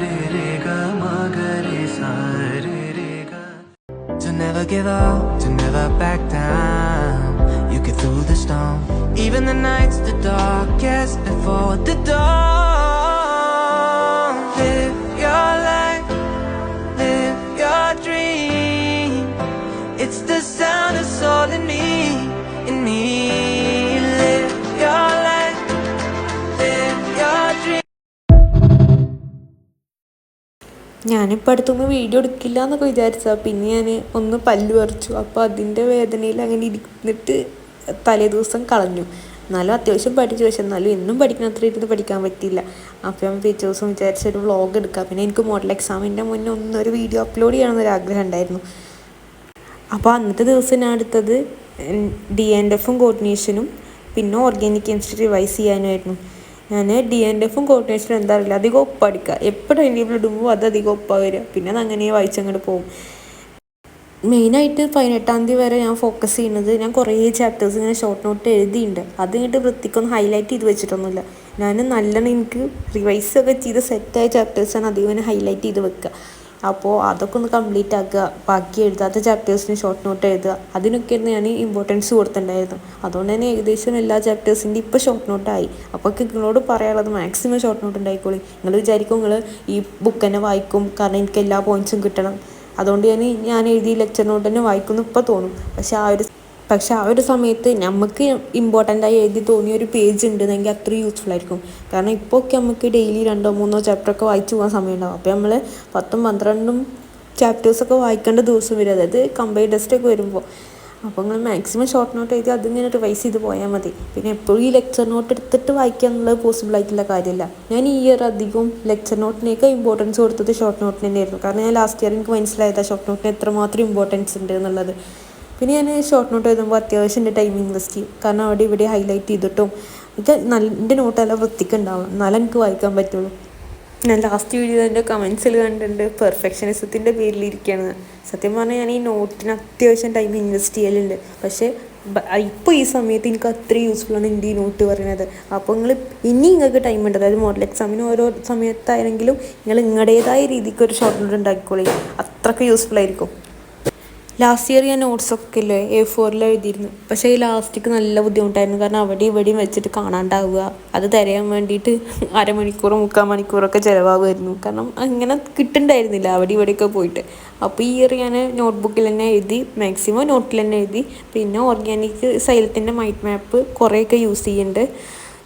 To never give up, to never back down. You get through the storm, even the nights the darkest before the dawn. Live your life, live your dream. It's the sound of soul in me, in me. Live your life, live your dream. ഞാനിപ്പോൾ അടുത്തൊന്നും video എടുക്കില്ല എന്നൊക്കെ വിചാരിച്ചതാണ്. പിന്നെ ഞാൻ ഒന്ന് പല്ല് പറിച്ചു. അപ്പോൾ അതിൻ്റെ വേദനയിൽ അങ്ങനെ ഇരുന്നിട്ട് തലേ ദിവസം കളഞ്ഞു. എന്നാലും അത്യാവശ്യം പഠിച്ചു. പക്ഷെ എന്നാലും എന്നും പഠിക്കണം അത്ര ഇരുന്ന് പഠിക്കാൻ പറ്റിയില്ല. അപ്പോൾ ഞാൻ പിറ്റേ ദിവസം വിചാരിച്ചൊരു വ്ളോഗ് എടുക്കാം. പിന്നെ എനിക്ക് മോഡൽ എക്സാമിൻ്റെ മുന്നേ ഒന്നൊരു വീഡിയോ അപ്ലോഡ് ചെയ്യണമെന്നൊരു ആഗ്രഹം ഉണ്ടായിരുന്നു. അപ്പോൾ അന്നത്തെ ദിവസം ഞാൻ എടുത്തത് D&Fഉം കോർഡിനേഷനും പിന്നെ ഓർഗാനിക് കെമിസ്ട്രി റിവൈസ് ചെയ്യാനുമായിരുന്നു. ഞാൻ D&Fഉം കോർഡിനേഷനും എന്താ അറിയില്ല, അധികം ഒപ്പടിക്കുക. എപ്പോൾ ടൈം ടേബിൾ ഇടുമ്പോൾ അത് അധികം ഒപ്പ വരിക. പിന്നെ അത് അങ്ങനെ വായിച്ചങ്ങോട്ട് പോകും. മെയിനായിട്ട് 18-ാം തീയതി വരെ ഞാൻ ഫോക്കസ് ചെയ്യുന്നത്, ഞാൻ കുറേ ചാപ്റ്റേഴ്സ് ഇങ്ങനെ ഷോർട്ട് നോട്ട് എഴുതിയിട്ടുണ്ട്. അത് കഴിഞ്ഞിട്ട് വൃത്തിക്കൊന്നും ഹൈലൈറ്റ് ചെയ്ത് വെച്ചിട്ടൊന്നുമില്ല. ഞാൻ നല്ലോണം എനിക്ക് റിവൈസൊക്കെ ചെയ്ത് സെറ്റായ ചാപ്റ്റേഴ്സാണ് അധികം ഹൈലൈറ്റ് ചെയ്ത് വെക്കുക. അപ്പോൾ അതൊക്കെ ഒന്ന് കംപ്ലീറ്റ് ആക്കുക. ബാക്കി എഴുതാത്ത ചാപ്റ്റേഴ്സിന് ഷോർട്ട് നോട്ട് എഴുതുക. അതിനൊക്കെയായിരുന്നു ഞാൻ ഇമ്പോർട്ടൻസ് കൊടുത്തിട്ടുണ്ടായിരുന്നു. അതുകൊണ്ട് തന്നെ ഏകദേശം എല്ലാ ചാപ്റ്റേഴ്സിൻ്റെ ഇപ്പോൾ ഷോർട്ട് നോട്ടായി. അപ്പോൾ നിങ്ങളോട് പറയാനുള്ളത് മാക്സിമം ഷോർട്ട് നോട്ട് ഉണ്ടായിക്കോളി. നിങ്ങൾ വിചാരിക്കും നിങ്ങൾ ഈ ബുക്ക് തന്നെ വായിക്കും, കാരണം എനിക്ക് എല്ലാ പോയിൻറ്റ്സും കിട്ടണം, അതുകൊണ്ട് ഞാൻ എഴുതി ലെക്ചർ നോട്ട് തന്നെ വായിക്കുമെന്ന് ഇപ്പോൾ തോന്നും. പക്ഷെ ആ ഒരു സമയത്ത് നമുക്ക് ഇമ്പോർട്ടൻ്റായി എഴുതി തോന്നിയ ഒരു പേജ് ഉണ്ടെന്നെങ്കിൽ അത്ര യൂസ്ഫുൾ ആയിരിക്കും. കാരണം ഇപ്പോൾ ഒക്കെ നമുക്ക് ഡെയിലി 2-3 ചാപ്റ്ററൊക്കെ വായിച്ചു പോകാൻ സമയമുണ്ടാവും. അപ്പോൾ നമ്മൾ 10-12 ചാപ്റ്റേഴ്സൊക്കെ വായിക്കേണ്ട ദിവസം വരും, അതായത് കമ്പൈൻഡ് ടെസ്റ്റൊക്കെ വരുമ്പോൾ. അപ്പോൾ നിങ്ങൾ മാക്സിമം ഷോർട്ട് നോട്ട് എഴുതി അതിങ്ങനെ റിവൈസ് ചെയ്ത് പോയാൽ മതി. പിന്നെ എപ്പോഴും ഈ ലെക്ചർ നോട്ട് എടുത്തിട്ട് വായിക്കുക എന്നുള്ളത് പോസിബിൾ ആയിട്ടുള്ള കാര്യമില്ല. ഞാൻ ഈ ഇയർ അധികം ലെക്ചർ നോട്ടിനേക്ക് ഇമ്പോർട്ടൻസ് കൊടുത്തത് ഷോർട്ട് നോട്ടിന് തന്നെയായിരുന്നു. കാരണം ഞാൻ ലാസ്റ്റ് ഇയർ എനിക്ക് മനസ്സിലായതാണ് ഷോർട്ട് നോട്ടിന് എത്രമാത്രം ഇമ്പോർട്ടൻസ് ഉണ്ട് എന്നുള്ളത്. പിന്നെ ഞാൻ ഷോർട്ട് നോട്ട് എഴുതുമ്പോൾ അത്യാവശ്യം എൻ്റെ ടൈം ഇൻവെസ്റ്റ് ചെയ്യും. കാരണം അവിടെ ഇവിടെ ഹൈലൈറ്റ് ചെയ്തിട്ടും എനിക്ക് എൻ്റെ നോട്ട് നല്ല വൃത്തിക്കുണ്ടാവും, എന്നാലും എനിക്ക് വായിക്കാൻ പറ്റുള്ളൂ. ഞാൻ ലാസ്റ്റ് വീഡിയോ എൻ്റെ കമൻസിൽ കണ്ടിട്ടുണ്ട് പെർഫെക്ഷനിസത്തിൻ്റെ പേരിലിരിക്കുകയാണ്. സത്യം പറഞ്ഞാൽ ഞാൻ ഈ നോട്ടിന് അത്യാവശ്യം ടൈം ഇൻവെസ്റ്റ് ചെയ്യലുണ്ട്. പക്ഷേ ഇപ്പോൾ ഈ സമയത്ത് എനിക്ക് അത്രയും യൂസ്ഫുള്ളാണ് എൻ്റെ ഈ നോട്ട് പറയുന്നത്. അപ്പോൾ നിങ്ങൾക്ക് ടൈം ഉണ്ട്, അതായത് മോഡൽ എക്സാമിന് ഓരോ സമയത്തായെങ്കിലും നിങ്ങൾ നിങ്ങളുടേതായ രീതിക്ക് ഒരു ഷോർട്ട് നോട്ട് ഉണ്ടാക്കിക്കോളി. അത്രയ്ക്ക് യൂസ്ഫുൾ ആയിരിക്കും. ലാസ്റ്റ് ഇയർ ഞാൻ നോട്ട്സൊക്കെ ഇല്ലേ A4 എഴുതിയിരുന്നു. പക്ഷേ ഈ ലാസ്റ്റിക്ക് നല്ല ബുദ്ധിമുട്ടായിരുന്നു. കാരണം അവിടെ ഇവിടെയും വെച്ചിട്ട് കാണാണ്ടാവുക, അത് തിരയാൻ വേണ്ടിയിട്ട് 1/2 മണിക്കൂറോ 3/4 മണിക്കൂറൊക്കെ ചിലവാകുമായിരുന്നു. കാരണം അങ്ങനെ കിട്ടുന്നുണ്ടായിരുന്നില്ല അവിടെ ഇവിടെയൊക്കെ പോയിട്ട്. അപ്പോൾ ഈ ഇയർ ഞാൻ നോട്ട്ബുക്കിൽ തന്നെ എഴുതി, മാക്സിമം നോട്ടിൽ തന്നെ എഴുതി. പിന്നെ ഓർഗാനിക് സൈലത്തിൻ്റെ മൈൻഡ് മാപ്പ് കുറേയൊക്കെ യൂസ് ചെയ്യുന്നുണ്ട്.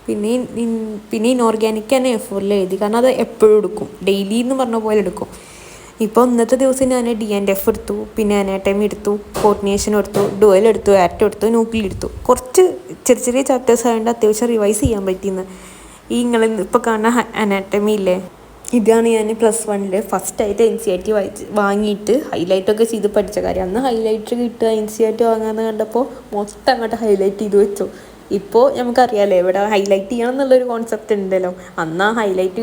പിന്നെ ഇൻഓർഗാനിക് തന്നെ A4 എഴുതി, കാരണം അത് എപ്പോഴും എടുക്കും, ഡെയിലി എന്ന് പറഞ്ഞ പോലെ എടുക്കും. ഇപ്പോൾ ഇന്നത്തെ ദിവസം ഞാൻ D&F എടുത്തു, പിന്നെ അനാട്ടമി എടുത്തു, കോർഡിനേഷൻ എടുത്തു, ഡുവൽ എടുത്തു, ആറ്റം എടുത്തു, ന്യൂക്ലിയർ എടുത്തു. കുറച്ച് ചെറിയ ചാപ്റ്റേഴ്സ് ആയതുകൊണ്ട് അത്യാവശ്യം റിവൈസ് ചെയ്യാൻ പറ്റിയെന്ന്. ഈ നിങ്ങൾ ഇപ്പോൾ കാണുന്ന അനാട്ടമി ഇല്ലേ, ഇതാണ് ഞാൻ +1 ഫസ്റ്റായിട്ട് NCERT വാങ്ങിയിട്ട് ഹൈലൈറ്റൊക്കെ ചെയ്ത് പഠിച്ച കാര്യം. അന്ന് ഹൈലൈറ്റ് കിട്ടുക NCERT വാങ്ങാമെന്ന് കണ്ടപ്പോൾ മൊത്തം അങ്ങോട്ട് ഹൈലൈറ്റ് ചെയ്ത് വെച്ചു. ഇപ്പോൾ നമുക്കറിയാമല്ലോ ഇവിടെ ഹൈലൈറ്റ് ചെയ്യണം എന്നുള്ളൊരു കോൺസെപ്റ്റ് ഉണ്ടല്ലോ. അന്ന് ആ ഹൈലൈറ്റ്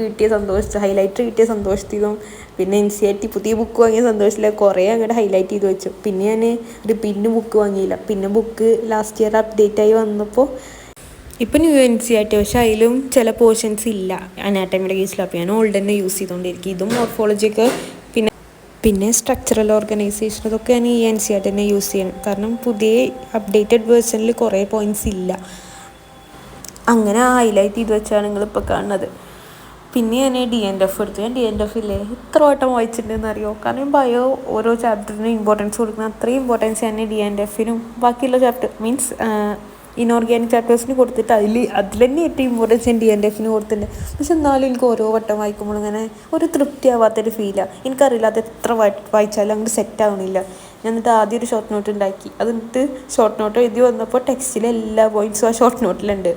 കിട്ടിയ സന്തോഷത്തിലും പിന്നെ NCERT പുതിയ ബുക്ക് വാങ്ങിയ സന്തോഷത്തില് കുറേ അങ്ങോട്ട് ഹൈലൈറ്റ് ചെയ്ത് വെച്ചു. പിന്നെ ഞാൻ റിപ്പീറ്റിന് ബുക്ക് വാങ്ങിയില്ല. പിന്നെ ബുക്ക് ലാസ്റ്റ് ഇയർ അപ്ഡേറ്റ് ആയി വന്നപ്പോൾ ഇപ്പം ന്യൂ NCERT, പക്ഷെ അതിലും ചില പോർഷൻസ് ഇല്ല അനാട്ടമിയുടെ കേസിൽ. അപ്പോൾ ഞാൻ ഓൾഡ് തന്നെ യൂസ് ചെയ്തുകൊണ്ടിരിക്കും. ഇതും മോർഫോളജിയൊക്കെ പിന്നെ സ്ട്രക്ചറൽ ഓർഗനൈസേഷൻ, ഇതൊക്കെ ഞാൻ ഈ NCERT തന്നെ യൂസ് ചെയ്യണം. കാരണം പുതിയ അപ്ഡേറ്റഡ് വേർഷനിൽ കുറേ പോയിൻറ്റ്സ് ഇല്ല. അങ്ങനെ ഹൈലൈറ്റ് ചെയ്ത് വെച്ചാണ് നിങ്ങളിപ്പോൾ കാണുന്നത്. പിന്നെ ഞാൻ D&F എടുത്തു. ഞാൻ D&F ഇല്ലേ എത്ര വട്ടം വായിച്ചിട്ടുണ്ടെന്ന് അറിയോ? കാരണം ബയോ ഓരോ ചാപ്റ്ററിനും ഇമ്പോർട്ടൻസ് കൊടുക്കുന്ന അത്രയും ഇമ്പോർട്ടൻസ് ഞാൻ D&Fനും ബാക്കിയുള്ള ചാപ്റ്റർ മീൻസ് ഇൻഓർഗാനിക് ചാപ്റ്റേഴ്സിന് കൊടുത്തിട്ട് അതിൽ തന്നെ ഏറ്റവും ഇമ്പോർട്ടൻസ് ഞാൻ D&Fന് കൊടുത്തിട്ടുണ്ട്. പക്ഷെ എന്നാലും എനിക്ക് ഓരോ വട്ടം വായിക്കുമ്പോൾ ഇങ്ങനെ ഒരു തൃപ്തിയാവാത്തൊരു ഫീലാണ്. എനിക്കറിയില്ല അത് എത്ര വായിച്ചാലും അങ്ങോട്ട് സെറ്റ് ആവണില്ല. ഞാൻ എന്നിട്ട് ആദ്യം ഒരു ഷോർട്ട് നോട്ട് ഉണ്ടാക്കി. എന്നിട്ട് ഷോർട്ട് നോട്ട് എഴുതി വന്നപ്പോൾ ടെക്സ്റ്റിലെ എല്ലാ പോയിൻറ്റ്സും ആ ഷോർട്ട് നോട്ടിലുണ്ട്.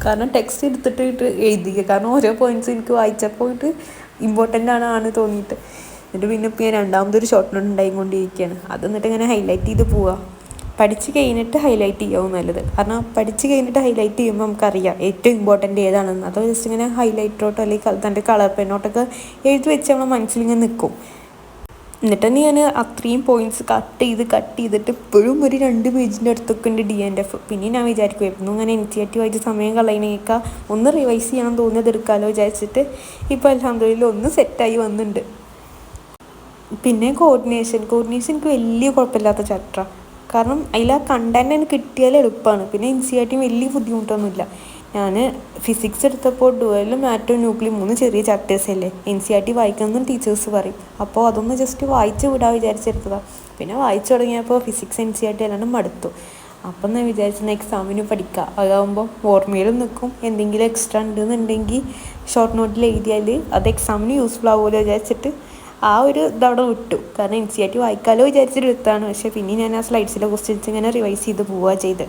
കാരണം ടെക്സ്റ്റ് എടുത്തിട്ട് എഴുതിക്കുക, കാരണം ഓരോ പോയിൻറ്റ്സും എനിക്ക് വായിച്ചപ്പോൾ ഇമ്പോർട്ടൻ്റ് ആണ് തോന്നിയിട്ട്. എന്നിട്ട് പിന്നെ ഇപ്പോൾ ഞാൻ രണ്ടാമതൊരു ഷോർട്ട് നോട്ട് ഉണ്ടായിക്കൊണ്ടിരിക്കുകയാണ്. അത് എന്നിട്ട് ഇങ്ങനെ ഹൈലൈറ്റ് ചെയ്ത് പോവുക. പഠിച്ച് കഴിഞ്ഞിട്ട് ഹൈലൈറ്റ് ചെയ്യാവും നല്ലത്. കാരണം പഠിച്ച് കഴിഞ്ഞിട്ട് ഹൈലൈറ്റ് ചെയ്യുമ്പോൾ നമുക്കറിയാം ഏറ്റവും ഇമ്പോർട്ടൻ്റ് ഏതാണെന്ന്. അതോ ജസ്റ്റ് ഇങ്ങനെ ഹൈലൈറ്ററോട്ടോ അല്ലെങ്കിൽ തൻ്റെ കളർ പെന്നോട്ടൊക്കെ എഴുതി വെച്ച് നമ്മളെ മനസ്സിലിങ്ങനെ നിൽക്കും. എന്നിട്ട് തന്നെ ഞാൻ അത്രയും പോയിൻറ്റ്സ് കട്ട് ചെയ്തിട്ട് ഇപ്പോഴും ഒരു 2 പേജിൻ്റെ അടുത്തൊക്കെ ഉണ്ട് DNF. പിന്നെ ഞാൻ വിചാരിക്കുമായിരുന്നു ഇങ്ങനെ ഇനിഷ്യേറ്റീവ് ആയിട്ട് സമയം കളയണേക്കാൾ ഒന്ന് റിവൈസ് ചെയ്യണം തോന്നിയത് എടുക്കാമല്ലോ വിചാരിച്ചിട്ട് ഇപ്പോൾ അൽഹംദുലില്ലാ ഒന്ന് സെറ്റായി വന്നിട്ടുണ്ട്. പിന്നെ കോർഡിനേഷൻ എനിക്ക് വലിയ കുഴപ്പമില്ലാത്ത ചാപ്റ്ററാണ്. കാരണം അതിൽ ആ കണ്ടന്റ് എനിക്ക് കിട്ടിയാൽ എളുപ്പമാണ്. പിന്നെ NCERT വലിയ ബുദ്ധിമുട്ടൊന്നുമില്ല. ഞാൻ ഫിസിക്സ് എടുത്തപ്പോൾ ഡുവലും ആറ്റവും ന്യൂക്ലിയും 3 ചെറിയ ചാപ്റ്റേഴ്സ് അല്ലേ, NCERT വായിക്കണമെന്നും ടീച്ചേഴ്സ് പറയും. അപ്പോൾ അതൊന്ന് ജസ്റ്റ് വായിച്ച് വിടാൻ വിചാരിച്ചെടുത്തതാണ്. പിന്നെ വായിച്ചു തുടങ്ങിയപ്പോൾ ഫിസിക്സ് NCERT അല്ലാണ്ട് മടുത്തു. അപ്പം ഞാൻ വിചാരിച്ചെന്നാൽ എക്സാമിന് പഠിക്കുക, അതാകുമ്പോൾ ഓർമ്മയിലും നിൽക്കും. എന്തെങ്കിലും എക്സ്ട്രാ ഉണ്ടെന്നുണ്ടെങ്കിൽ ഷോർട്ട് നോട്ടിൽ എഴുതിയാൽ അത് എക്സാമിന് യൂസ്ഫുൾ ആവുമല്ലോ വിചാരിച്ചിട്ട് ആ ഒരു ഇതവിടെ വിട്ടു. കാരണം NCERT വായിക്കാമല്ലോ വിചാരിച്ചിട്ട് എടുത്താണ്. പക്ഷേ പിന്നെ ഞാൻ ആ സ്ലൈഡ്സിലെ ക്വസ്റ്റ്യൻസ് ഇങ്ങനെ റിവൈസ് ചെയ്ത് പോവുക ചെയ്ത്.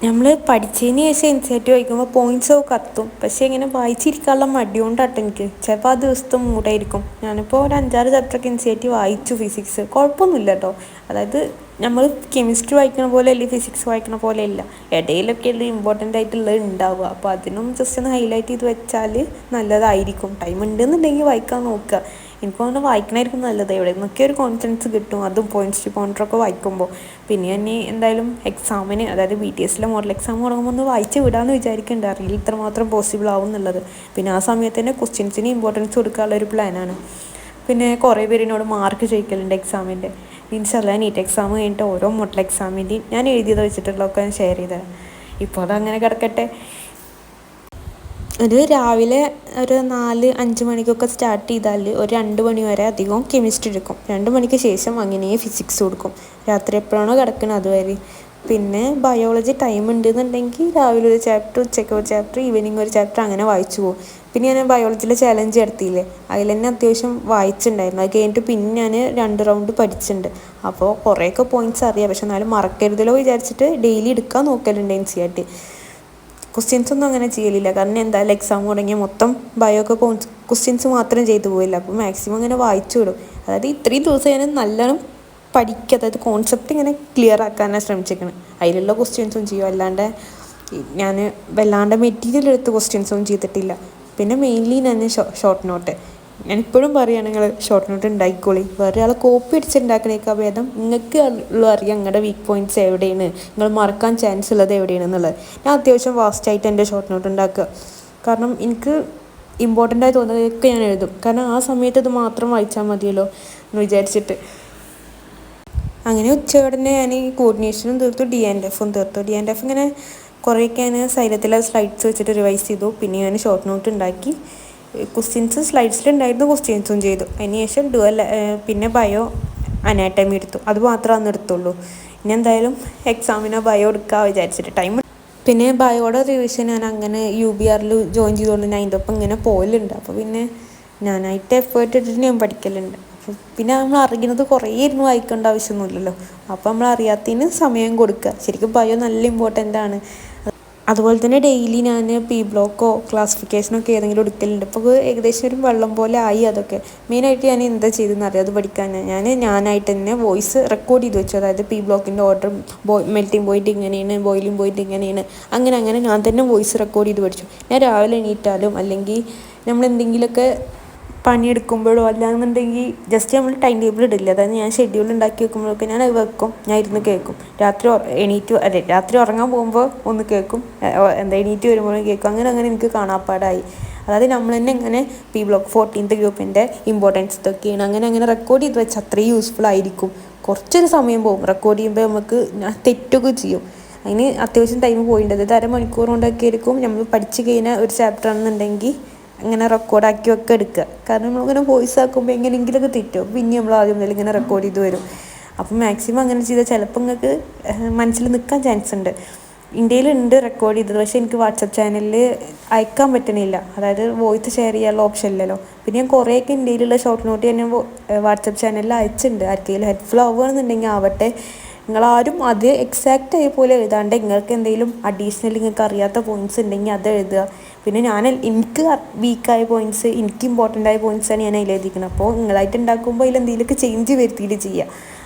നമ്മൾ പഠിച്ചതിന് ശേഷം NCERT വായിക്കുമ്പോൾ പോയിൻറ്റ്സ് ഒക്കെ കത്തും. പക്ഷേ ഇങ്ങനെ വായിച്ചിരിക്കാനുള്ള മടിയോണ്ടാട്ടോ എനിക്ക്. ചിലപ്പോൾ ആ ദിവസത്തെ മൂടായിരിക്കും. ഞാനിപ്പോൾ ഒരു 5-6 ചാപ്റ്ററൊക്കെ NCERT വായിച്ചു. ഫിസിക്സ് കുഴപ്പമൊന്നുമില്ല കേട്ടോ. അതായത് നമ്മൾ കെമിസ്ട്രി വായിക്കണ പോലെ അല്ലെങ്കിൽ ഫിസിക്സ് വായിക്കണ പോലെ അല്ല, ഇടയിലൊക്കെ ഉള്ള ഇമ്പോർട്ടൻ്റ് ആയിട്ടുള്ളത് ഉണ്ടാവുക. അപ്പോൾ അതിനും ജസ്റ്റ് ഒന്ന് ഹൈലൈറ്റ് ചെയ്ത് വെച്ചാൽ നല്ലതായിരിക്കും. ടൈം ഉണ്ടെന്നുണ്ടെങ്കിൽ വായിക്കാൻ നോക്കുക. എനിക്ക് തോന്നുന്നു വായിക്കണമായിരിക്കും നല്ലത്. എവിടെ നിന്നൊക്കെ ഒരു കോൺഫിഡൻസ് കിട്ടും, അതും പോയിൻറ്റ്സ് പോയിൻ്ററൊക്കെ വായിക്കുമ്പോൾ. പിന്നെ തന്നെ എന്തായാലും എക്സാമിന്, അതായത് BTSലെ മോഡൽ എക്സാം തുടങ്ങുമ്പോൾ ഒന്ന് വായിച്ച് വിടാമെന്ന് വിചാരിക്കുന്നുണ്ട്. അറിയില്ല ഇത്രമാത്രം പോസിബിൾ ആവും എന്നുള്ളത്. പിന്നെ ആ സമയത്ത് തന്നെ ക്വസ്റ്റ്യൻസിന് ഇമ്പോർട്ടൻസ് കൊടുക്കാനുള്ളൊരു പ്ലാനാണ്. പിന്നെ കുറേ പേര് എന്നോട് മാർക്ക് ചോദിക്കലുണ്ട് എക്സാമിൻ്റെ. ഇൻഷാല്ലാ നീറ്റ് എക്സാം കഴിഞ്ഞിട്ട് ഓരോ മോഡൽ എക്സാമിൻ്റെയും ഞാൻ എഴുതിയത് വെച്ചിട്ടുള്ളതൊക്കെ ഞാൻ ഷെയർ ചെയ്തത്. ഇപ്പോൾ അതങ്ങനെ കിടക്കട്ടെ. ഒരു രാവിലെ ഒരു 4-5 മണിക്കൊക്കെ സ്റ്റാർട്ട് ചെയ്താൽ ഒരു 2 മണി വരെ അധികം കെമിസ്ട്രി എടുക്കും. 2 മണിക്ക് ശേഷം അങ്ങനെ ഫിസിക്സ് കൊടുക്കും. രാത്രി എപ്പോഴാണോ കിടക്കുന്നത് അതുവരെ. പിന്നെ ബയോളജി ടൈം ഉണ്ടെന്നുണ്ടെങ്കിൽ രാവിലെ ഒരു ചാപ്റ്റർ, ഉച്ചയ്ക്ക് ഒരു ചാപ്റ്റർ, ഈവനിങ് ഒരു ചാപ്റ്റർ അങ്ങനെ വായിച്ചു പോകും. പിന്നെ ഞാൻ ബയോളജിയിലെ ചലഞ്ച് നടത്തിയില്ലേ, അതിൽ തന്നെ അത്യാവശ്യം വായിച്ചിട്ടുണ്ടായിരുന്നു. അത് കഴിഞ്ഞിട്ട് പിന്നെ ഞാൻ 2 റൗണ്ട് പഠിച്ചിട്ടുണ്ട്. അപ്പോൾ കുറേയൊക്കെ പോയിൻറ്റ്സ് അറിയാം. പക്ഷെ എന്നാലും മറക്കരുതല്ലോ വിചാരിച്ചിട്ട് ഡെയിലി എടുക്കാൻ നോക്കലുണ്ട് NCERT. ക്വസ്റ്റ്യൻസ് ഒന്നും അങ്ങനെ ചെയ്യലില്ല. കാരണം എന്തായാലും എക്സാം തുടങ്ങിയ മൊത്തം ബയോ ഒക്കെ ക്വസ്റ്റ്യൻസ് മാത്രം ചെയ്തു പോയില്ല. അപ്പോൾ മാക്സിമം അങ്ങനെ വായിച്ചു വിടും. അതായത് ഇത്രയും ദിവസം ഞാൻ നല്ലോണം പഠിക്കുക, അതായത് കോൺസെപ്റ്റ് ഇങ്ങനെ ക്ലിയർ ആക്കാനാണ് ശ്രമിച്ചേക്കുന്നത്. അതിലുള്ള ക്വസ്റ്റ്യൻസും ചെയ്യും. അല്ലാണ്ട് ഞാൻ വല്ലാണ്ട് മെറ്റീരിയൽ എടുത്ത് ക്വസ്റ്റ്യൻസൊന്നും ചെയ്തിട്ടില്ല. പിന്നെ മെയിൻലി ഞാൻ ഷോർട്ട് നോട്ട്, ഞാനിപ്പോഴും പറയുകയാണ്, നിങ്ങൾ ഷോർട്ട് നോട്ട് ഉണ്ടാക്കിക്കോളി. വേറെ ആളെ കോപ്പി അടിച്ചുണ്ടാക്കണേക്കാൾ ഭേദം നിങ്ങൾക്ക് അറിയാം നിങ്ങളുടെ വീക്ക് പോയിൻറ്റ്സ് എവിടെയാണ്, നിങ്ങൾ മറക്കാൻ ചാൻസ് ഉള്ളത് എവിടെയാണെന്നുള്ളത്. ഞാൻ അത്യാവശ്യം ഫാസ്റ്റായിട്ട് എൻ്റെ ഷോർട്ട് നോട്ട് ഉണ്ടാക്കുക. കാരണം എനിക്ക് ഇമ്പോർട്ടൻ്റ് ആയി തോന്നുന്നതൊക്കെ ഞാൻ എഴുതും. കാരണം ആ സമയത്ത് ഇത് മാത്രം വായിച്ചാൽ മതിയല്ലോ എന്ന് വിചാരിച്ചിട്ട്. അങ്ങനെ ഉച്ചയോടെ ഞാൻ ഈ കോർഡിനേഷനും തീർത്തു, DNFും തീർത്തു. DNF ഇങ്ങനെ കുറേയൊക്കെ ഞാൻ സൈലത്തിലെ സ്ലൈഡ്സ് വെച്ചിട്ട് റിവൈസ് ചെയ്തു. പിന്നെ ഞാൻ ഷോർട്ട് നോട്ട് ഉണ്ടാക്കി. ക്വസ്റ്റ്യൻസ് സ്ലൈഡ്സിലുണ്ടായിരുന്നു, ക്വസ്റ്റ്യൻസും ചെയ്തു. അതിന് ശേഷം പിന്നെ ബയോ അനാറ്റമി എടുത്തു. അത് മാത്രമേ അന്ന് എടുത്തുള്ളൂ. ഇനി എന്തായാലും എക്സാമിന് ബയോ എടുക്കാൻ വിചാരിച്ചിട്ട് ടൈം. പിന്നെ ബയോയുടെ റിവിഷൻ ഞാൻ അങ്ങനെ UBRൽ ജോയിൻ ചെയ്തുകൊണ്ട് ഞാൻ അതിൻ്റെ ഒപ്പം ഇങ്ങനെ പോലുണ്ട്. അപ്പോൾ പിന്നെ ഞാനായിട്ട് എഫേർട്ട് ഇട്ടിട്ട് ഞാൻ പഠിക്കലുണ്ട്. പിന്നെ നമ്മൾ അറിയുന്നത് കുറേ ഇരുന്ന് വായിക്കേണ്ട ആവശ്യമൊന്നുമില്ലല്ലോ. അപ്പോൾ നമ്മൾ അറിയാത്തതിന് സമയം കൊടുക്കുക. ശരിക്കും ബയോ നല്ല ഇമ്പോർട്ടൻ്റ് ആണ്. അതുപോലെ തന്നെ ഡെയിലി ഞാൻ P ബ്ലോക്കോ ക്ലാസിഫിക്കേഷനോ ഒക്കെ ഏതെങ്കിലും എടുക്കലുണ്ട്. ഇപ്പോൾ ഏകദേശം ഒരു വെള്ളം പോലെ ആയി. അതൊക്കെ മെയിനായിട്ട് ഞാൻ എന്താ ചെയ്തതെന്ന് അറിയാം അത് പഠിക്കാൻ. ഞാനായിട്ട് തന്നെ വോയിസ് റെക്കോർഡ് ചെയ്ത് വെച്ചു. അതായത് P ബ്ലോക്കിൻ്റെ ഓർഡർ, മെൽറ്റിംഗ് പോയിൻറ്റ് ഇങ്ങനെയാണ്, ബോയിലിംഗ് പോയിൻറ്റ് ഇങ്ങനെയാണ്, അങ്ങനെ ഞാൻ തന്നെ വോയിസ് റെക്കോർഡ് ചെയ്ത് പഠിച്ചു. ഞാൻ രാവിലെ എണീറ്റാലും അല്ലെങ്കിൽ നമ്മൾ എന്തെങ്കിലുമൊക്കെ പണിയെടുക്കുമ്പോഴോ അല്ലാന്നുണ്ടെങ്കിൽ ജസ്റ്റ് നമ്മൾ ടൈം ടേബിൾ ഇടില്ല. അതായത് ഞാൻ ഷെഡ്യൂൾ ഉണ്ടാക്കി വെക്കുമ്പോഴൊക്കെ ഞാൻ അത് വെക്കും, ഞാൻ ഇരുന്ന് കേൾക്കും. രാത്രി ഉറങ്ങാൻ പോകുമ്പോൾ ഒന്ന് കേൾക്കും, എണീറ്റ് വരുമ്പോഴും കേൾക്കും. അങ്ങനെ എനിക്ക് കാണാപ്പാടായി. അതായത് നമ്മൾ തന്നെ ഇങ്ങനെ P ബ്ലോക്ക് 14th ഗ്രൂപ്പിൻ്റെ ഇമ്പോർട്ടൻസ് ഇതൊക്കെയാണ് അങ്ങനെ റെക്കോർഡ് ചെയ്ത് വെച്ചാൽ അത്രയും യൂസ്ഫുൾ ആയിരിക്കും. കുറച്ചൊരു സമയം പോകും റെക്കോർഡ് ചെയ്യുമ്പോൾ, നമുക്ക് തെറ്റൊക്കെ ചെയ്യും. അതിന് അത്യാവശ്യം ടൈം പോയിട്ടുണ്ട്. അതായത് 1/2 മണിക്കൂർ കൊണ്ടൊക്കെ ആയിരിക്കും നമ്മൾ പഠിച്ചു കഴിഞ്ഞാൽ ഒരു ചാപ്റ്റർ ആണെന്നുണ്ടെങ്കിൽ അങ്ങനെ റെക്കോർഡാക്കി ഒക്കെ എടുക്കുക. കാരണം നമ്മളിങ്ങനെ വോയിസ് ആക്കുമ്പോൾ എങ്ങനെയെങ്കിലുമൊക്കെ തെറ്റും. പിന്നെ നമ്മൾ ആദ്യം മുതൽ ഇങ്ങനെ റെക്കോർഡ് ചെയ്ത് വരും. അപ്പം മാക്സിമം അങ്ങനെ ചെയ്താൽ ചിലപ്പോൾ നിങ്ങൾക്ക് മനസ്സിൽ നിൽക്കാൻ ചാൻസ് ഉണ്ട്. ഇന്ത്യയിലുണ്ട് റെക്കോർഡ് ചെയ്തത്, പക്ഷേ എനിക്ക് വാട്സപ്പ് ചാനലിൽ അയക്കാൻ പറ്റണില്ല. അതായത് വോയിസ് ഷെയർ ചെയ്യാനുള്ള ഓപ്ഷൻ ഇല്ലല്ലോ. പിന്നെ ഞാൻ കുറേയൊക്കെ ഇന്ത്യയിലുള്ള ഷോർട്ട് നോട്ട് ഞാൻ വാട്സപ്പ് ചാനലിൽ അയച്ചിട്ടുണ്ട്. ആർക്കെങ്കിലും ഹെൽപ്ഫുൾ ആവുകയാണെന്നുണ്ടെങ്കിൽ ആവട്ടെ. നിങ്ങളാരും അത് എക്സാക്റ്റ് ആയ പോലെ എഴുതാണ്ട് നിങ്ങൾക്ക് എന്തെങ്കിലും അഡീഷണൽ നിങ്ങൾക്ക് അറിയാത്ത പോയിൻറ്റ്സ് ഉണ്ടെങ്കിൽ അത് എഴുതുക. പിന്നെ എനിക്ക് വീക്കായ പോയിൻറ്റ്സ്, എനിക്ക് ഇമ്പോർട്ടൻ്റ് ആയ പോയിൻറ്റ്സാണ് ഞാൻ അതിൽ എഴുതിക്കുന്നത്. അപ്പോൾ നിങ്ങളായിട്ട് ഉണ്ടാക്കുമ്പോൾ അതിൽ എന്തെങ്കിലുമൊക്കെ ചേഞ്ച് വരുത്തിയിട്ട് ചെയ്യുക.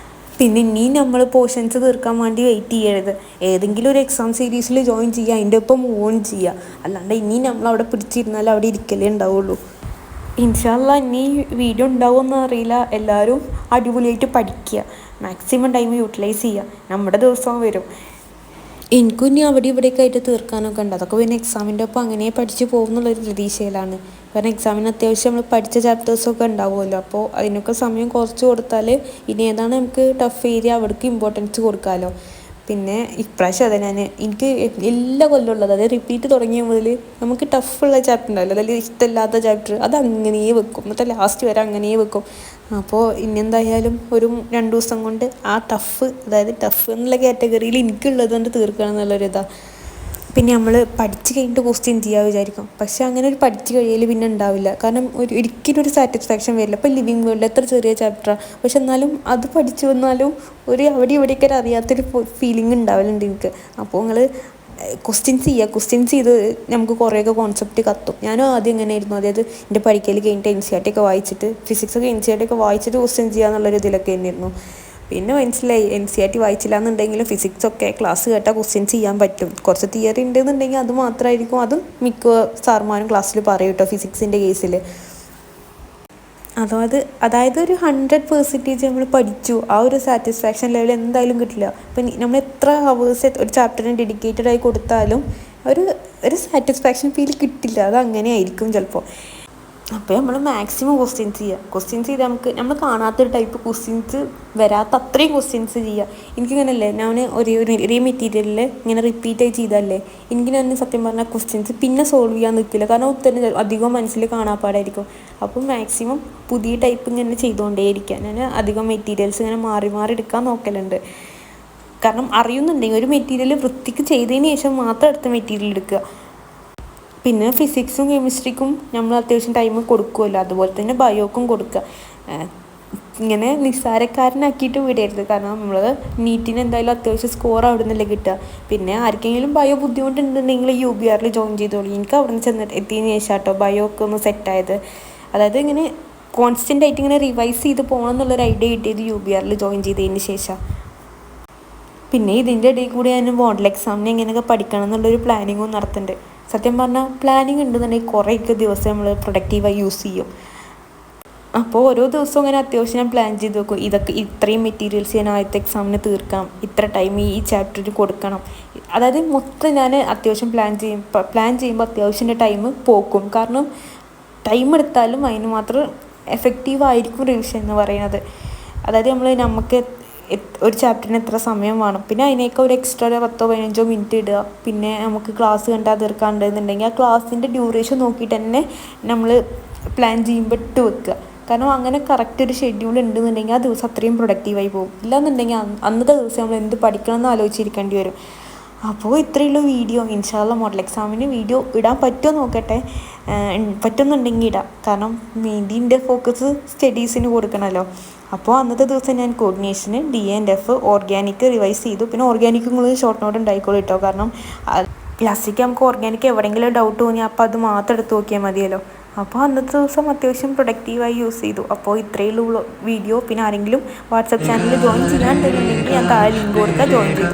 പിന്നെ ഇനിയും നമ്മൾ പോർഷൻസ് തീർക്കാൻ വേണ്ടി വെയിറ്റ് ചെയ്യരുത്. ഏതെങ്കിലും ഒരു എക്സാം സീരീസിൽ ജോയിൻ ചെയ്യുക, അതിൻ്റെ ഒപ്പം മൂവ് ഓൺ ചെയ്യുക. അല്ലാണ്ട് ഇനിയും നമ്മളവിടെ പിടിച്ചിരുന്നാൽ അവിടെ ഇരിക്കലേ ഉണ്ടാവുള്ളൂ. ഇൻഷാ അല്ലാ ഇനി വീഡിയോ ഉണ്ടാവുമെന്ന് അറിയില്ല. എല്ലാവരും അടിപൊളിയായിട്ട് പഠിക്കുക, മാക്സിമം ടൈം യൂട്ടിലൈസ് ചെയ്യുക. നമ്മുടെ ദിവസവും വരും. എനിക്കും ഇനി അവിടെ ഇവിടെയൊക്കെ ആയിട്ട് തീർക്കാനൊക്കെ ഉണ്ട്. അതൊക്കെ പിന്നെ എക്സാമിൻ്റെ ഒപ്പം അങ്ങനെ പഠിച്ച് പോകുന്നുള്ളൊരു പ്രതീക്ഷയിലാണ്. കാരണം എക്സാമിന് അത്യാവശ്യം നമ്മൾ പഠിച്ച ചാപ്റ്റേഴ്സൊക്കെ ഉണ്ടാവുമല്ലോ. അപ്പോൾ അതിനൊക്കെ സമയം കുറച്ച് കൊടുത്താൽ ഇനി ഏതാണ് നമുക്ക് ടഫ് ഏരിയ അവിടേക്ക് ഇമ്പോർട്ടൻസ് കൊടുക്കാമല്ലോ. പിന്നെ ഇപ്രാവശ്യം അതെ എനിക്ക് എല്ലാ കൊല്ലം ഉള്ളത്, അതായത് റിപ്പീറ്റ് തുടങ്ങിയ മുതൽ നമുക്ക് ടഫുള്ള ചാപ്റ്റർ ഉണ്ടാവില്ല, അതിൽ ഇഷ്ടമില്ലാത്ത ചാപ്റ്റർ അത് അങ്ങനെ വെക്കും, എന്നിട്ട് ലാസ്റ്റ് വരെ അങ്ങനെ വെക്കും. അപ്പോൾ ഇനി എന്തായാലും ഒരു 2 ദിവസം കൊണ്ട് ആ അതായത് ടഫ് എന്നുള്ള കാറ്റഗറിയിൽ എനിക്കുള്ളത് കൊണ്ട് തീർക്കണം എന്നുള്ളൊരിതാണ്. പിന്നെ നമ്മൾ പഠിച്ച് കഴിഞ്ഞിട്ട് ക്വസ്റ്റ്യൻ ചെയ്യാൻ വിചാരിക്കും, പക്ഷെ അങ്ങനെ ഒരു പഠിച്ച് കഴിയൽ പിന്നെ ഉണ്ടാവില്ല. കാരണം ഒരിക്കലും ഒരു സാറ്റിസ്ഫാക്ഷൻ വരില്ല. ഇപ്പോൾ ലിവിങ് വേൾഡ് എത്ര ചെറിയ ചാപ്റ്ററാണ്, പക്ഷെ എന്നാലും അത് പഠിച്ചു വന്നാലും അവിടെ ഇവിടെയൊക്കെ അറിയാത്തൊരു ഫീലിംഗ് ഉണ്ടാവലുണ്ട് എനിക്ക്. അപ്പോൾ നിങ്ങൾ ക്വസ്റ്റ്യൻസ് ചെയ്ത് നമുക്ക് കുറേയൊക്കെ കോൺസെപ്റ്റ് കത്തും. ഞാനും ആദ്യം ഇങ്ങനെ ആയിരുന്നു, അതായത് എൻ്റെ പഠിക്കൽ കഴിഞ്ഞിട്ട് NCERT ഒക്കെ വായിച്ചിട്ട്, ഫിസിക്സൊക്കെ NCERT ഒക്കെ വായിച്ചിട്ട് ക്വസ്റ്റ്യൻ ചെയ്യുക എന്നുള്ളൊരു ഇതിലൊക്കെ തന്നെയായിരുന്നു. പിന്നെ മനസ്സിലായി NCERT വായിച്ചില്ല എന്നുണ്ടെങ്കിലും ഫിസിക്സൊക്കെ ക്ലാസ് കേട്ടാൽ ക്വസ്റ്റ്യൻസ് ചെയ്യാൻ പറ്റും. കുറച്ച് തിയറി ഉണ്ടെന്നുണ്ടെങ്കിൽ അത് മാത്രമായിരിക്കും, അതും മിക്ക സാർമാരും ക്ലാസ്സിൽ പറയും കേട്ടോ ഫിസിക്സിൻ്റെ കേസിൽ. അതായത് ഒരു 100% നമ്മൾ പഠിച്ചു, ആ ഒരു സാറ്റിസ്ഫാക്ഷൻ ലെവൽ എന്തായാലും കിട്ടില്ല. ഇപ്പം നമ്മൾ എത്ര ഹവേഴ്സ് ഒരു ചാപ്റ്ററിന് ഡെഡിക്കേറ്റഡ് ആയി കൊടുത്താലും ഒരു സാറ്റിസ്ഫാക്ഷൻ ഫീൽ കിട്ടില്ല. അത് അങ്ങനെ ആയിരിക്കും ചിലപ്പോൾ. അപ്പോൾ നമ്മൾ മാക്സിമം ക്വസ്റ്റ്യൻസ് ചെയ്താൽ നമ്മൾ കാണാത്തൊരു ടൈപ്പ് ക്വസ്റ്റ്യൻസ് വരാത്ത അത്രയും ക്വസ്റ്റ്യൻസ് ചെയ്യുക. എനിക്കിങ്ങനല്ലേ, ഞാൻ ഒരേ മെറ്റീരിയലിൽ ഇങ്ങനെ റിപ്പീറ്റ് ചെയ്താലേ എനിക്ക് ഞാൻ സത്യം പറഞ്ഞാൽ ക്വസ്റ്റ്യൻസ് പിന്നെ സോൾവ് ചെയ്യാൻ നിൽക്കില്ല. കാരണം ഉത്തരം അധികം മനസ്സിൽ കാണാപ്പാടായിരിക്കും. അപ്പം മാക്സിമം പുതിയ ടൈപ്പ് ഇങ്ങനെ ചെയ്തുകൊണ്ടേയിരിക്കുക. ഞാൻ അധികം മെറ്റീരിയൽസ് ഇങ്ങനെ മാറി എടുക്കാൻ നോക്കലുണ്ട്. കാരണം അറിയുന്നുണ്ടെങ്കിൽ ഒരു മെറ്റീരിയൽ വൃത്തിക്ക് ചെയ്തതിന് ശേഷം മാത്രം അടുത്ത മെറ്റീരിയൽ എടുക്കുക. പിന്നെ ഫിസിക്സും കെമിസ്ട്രിക്കും നമ്മൾ അത്യാവശ്യം ടൈം കൊടുക്കുമല്ലോ, അതുപോലെ തന്നെ ബയോക്കും കൊടുക്കുക. ഇങ്ങനെ നിസ്സാരക്കാരനാക്കിയിട്ട് വിടരുത്. കാരണം നമ്മൾ നീറ്റിന് എന്തായാലും അത്യാവശ്യം സ്കോർ അവിടെ നിന്നല്ലേ കിട്ടുക. പിന്നെ ആർക്കെങ്കിലും ബയോ ബുദ്ധിമുട്ടുണ്ടെന്നുണ്ടെങ്കിൽ UBRൽ ജോയിൻ ചെയ്തോളൂ. എനിക്ക് അവിടെ നിന്ന് എത്തിയതിന് ശേഷം കേട്ടോ ബയോ ഒക്കെ ഒന്ന് സെറ്റായത്. അതായത് ഇങ്ങനെ കോൺസ്റ്റൻ്റ് ആയിട്ട് ഇങ്ങനെ റിവൈസ് ചെയ്ത് പോകണം എന്നുള്ളൊരു ഐഡിയ കിട്ടിയത് UBRൽ ജോയിൻ ചെയ്തതിന് ശേഷം. പിന്നെ ഇതിൻ്റെ ഇടയിൽ കൂടി ഞാൻ മോഡൽ എക്സാമിന് എങ്ങനെയൊക്കെ പഠിക്കണം എന്നുള്ളൊരു പ്ലാനിങ്ങും നടത്തുന്നുണ്ട്. സത്യം പറഞ്ഞാൽ പ്ലാനിങ് ഉണ്ടെന്നുണ്ടെങ്കിൽ കുറേയൊക്കെ ദിവസം നമ്മൾ പ്രൊഡക്റ്റീവായി യൂസ് ചെയ്യും. അപ്പോൾ ഓരോ ദിവസവും അങ്ങനെ അത്യാവശ്യം ഞാൻ പ്ലാൻ ചെയ്ത് വെക്കും. ഇത്രയും മെറ്റീരിയൽസ് ഞാൻ ആദ്യത്തെ എക്സാമിന് തീർക്കണം, ഇത്ര ടൈം ഈ ചാപ്റ്ററിന് കൊടുക്കണം. അതായത് മൊത്തം ഞാൻ അത്യാവശ്യം പ്ലാൻ ചെയ്യുമ്പോൾ അത്യാവശ്യം ടൈം പോക്കും. കാരണം ടൈം എടുത്താലും അതിന് മാത്രം എഫക്റ്റീവായിരിക്കും റിവിഷൻ എന്ന് പറയുന്നത്. അതായത് നമുക്ക് ഒരു ചാപ്റ്ററിന് എത്ര സമയം വേണം, പിന്നെ അതിനേക്ക് ഒരു എക്സ്ട്രാ 10-15 മിനിറ്റ് ഇടുക. പിന്നെ നമുക്ക് ക്ലാസ് കണ്ടാൽ തീർക്കാണ്ടെന്നുണ്ടെങ്കിൽ ആ ക്ലാസ്സിൻ്റെ ഡ്യൂറേഷൻ നോക്കിയിട്ട് തന്നെ നമ്മൾ പ്ലാൻ ചെയ്യുമ്പോൾ ഇട്ട് വെക്കുക. കാരണം അങ്ങനെ കറക്റ്റ് ഒരു ഷെഡ്യൂൾ ഉണ്ടെന്നുണ്ടെങ്കിൽ ആ ദിവസം അത്രയും പ്രൊഡക്റ്റീവായി പോകും. ഇല്ലാന്നുണ്ടെങ്കിൽ അന്നത്തെ ദിവസം നമ്മൾ എന്ത് പഠിക്കണം എന്ന് ആലോചിച്ചിരിക്കേണ്ടി വരും. അപ്പോൾ ഇത്രയുള്ള വീഡിയോ. ഇൻഷാ അല്ലാ മോഡൽ എക്സാമിന് വീഡിയോ ഇടാൻ പറ്റുമോ നോക്കട്ടെ, പറ്റുന്നുണ്ടെങ്കിൽ ഇടാം. കാരണം മെയിൻ്റെ ഫോക്കസ് സ്റ്റഡീസിന് കൊടുക്കണമല്ലോ. അപ്പോൾ അന്നത്തെ ദിവസം ഞാൻ കോർഡിനേഷന് D&F ഓർഗാനിക് റിവൈസ് ചെയ്തു. പിന്നെ ഓർഗാനിക്കും കൂടി ഷോർട്ട് നോട്ട് ഉണ്ടായിക്കോളൂ കേട്ടോ. കാരണം ലാസ്റ്റിലേക്ക് നമുക്ക് ഓർഗാനിക് എവിടെയെങ്കിലും ഡൗട്ട് തോന്നിയാൽ അപ്പോൾ അത് മാത്രം എടുത്ത് നോക്കിയാൽ മതിയല്ലോ. അപ്പോൾ അന്നത്തെ ദിവസം അത്യാവശ്യം പ്രൊഡക്റ്റീവായി യൂസ് ചെയ്തു. അപ്പോൾ ഇത്രയുള്ള വീഡിയോ. പിന്നെ ആരെങ്കിലും വാട്സപ്പ് ചാനലിൽ ജോയിൻ ചെയ്യാനുണ്ടെന്നുണ്ടെങ്കിൽ ഞാൻ താഴെ ലിങ്ക് കൊടുത്താൽ ജോയിൻ ചെയ്തു.